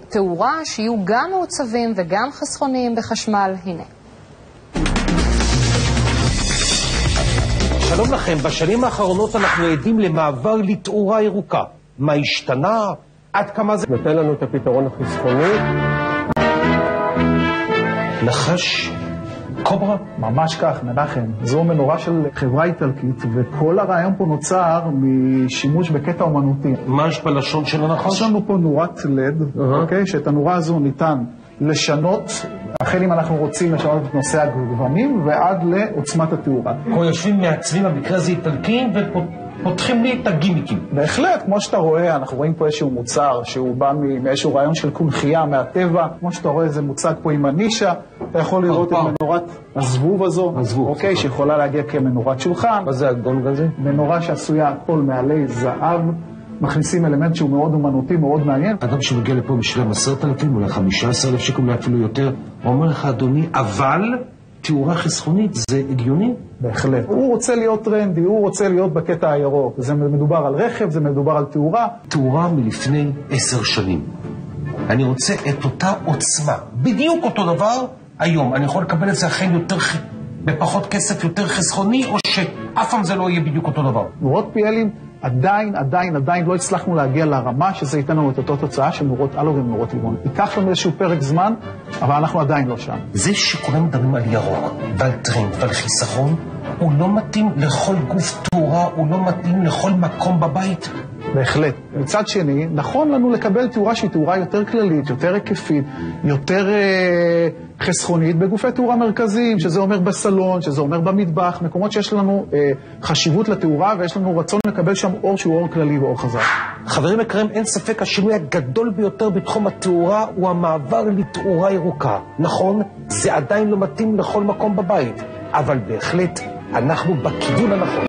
תאורה שיהיו גם מעוצבים וגם חסכוניים בחשמל, הנה. שלום לכם, בשנים האחרונות אנחנו עדים למעבר לתאורה ירוקה. מה השתנה? עד כמה זה נותן לנו את הפתרון החסכוני? נחש? קוברה? ממש כך, מנחם. זו מנורה של חברה איטלקית, וכל הרעיון פה נוצר משימוש בקטע אומנותי. מה יש בלשון של הנחש? יש לנו פה נורת לד, אוקיי? שאת הנורה הזו ניתן לשנות, החל אם אנחנו רוצים לשנות את נושא הגוונים, ועד לעוצמת התאורה. פה יושבים מעצבים במקרה הזה איטלקיים ופותחים לי את הגימיקים. בהחלט, כמו שאתה רואה, אנחנו רואים פה איזשהו מוצר שהוא בא מאיזשהו רעיון של קונחייה מהטבע. כמו שאתה רואה, זה מוצג פה עם הנישה. אתה יכול לראות את מנורת הזבוב הזו, אוקיי, שיכולה להגיע כמנורת שולחן. מה זה הגונג הזה? מנורה שעשויה הכל מעלי זהב. מכניסים אלמנט שהוא מאוד אומנותי, מאוד מעניין. אדם שמגיע לפה משלם 10,000, אולי 15,000 שקל, אולי אפילו יותר, הוא אומר לך, אדוני, אבל תאורה חסכונית זה הגיוני? בהחלט. הוא רוצה להיות טרנדי, הוא רוצה להיות בקטע הירוק. זה מדובר על רכב, זה מדובר על תאורה. תאורה מלפני 10 שנים. אני רוצה את אותה עוצמה, בדיוק אותו דבר היום. אני יכול לקבל את זה אכן יותר, בפחות כסף, יותר חסכוני, או שאף פעם זה לא יהיה בדיוק אותו דבר. נורות פיאלים, עדיין לא הצלחנו להגיע לרמה שזה ייתן לנו את אותו תוצאה של נורות אלוגן ונורות לימון. ייקח לנו איזשהו פרק זמן, אבל אנחנו עדיין לא שם. זה שכולם מדברים על ירוק, ועל טרנד ועל חיסכון, הוא לא מתאים לכל גוף תאורה, הוא לא מתאים לכל מקום בבית. בהחלט. מצד שני, נכון לנו לקבל תאורה שהיא תאורה יותר כללית, יותר היקפית, יותר חסכונית בגופי תאורה מרכזיים, שזה אומר בסלון, שזה אומר במטבח, מקומות שיש לנו חשיבות לתאורה ויש לנו רצון לקבל שם אור שהוא אור כללי ואור חזק. חברים יקרים, אין ספק, השינוי הגדול ביותר בתחום התאורה הוא המעבר לתאורה ירוקה. נכון, זה עדיין לא מתאים לכל מקום בבית, אבל בהחלט אנחנו בכיוון הנכון.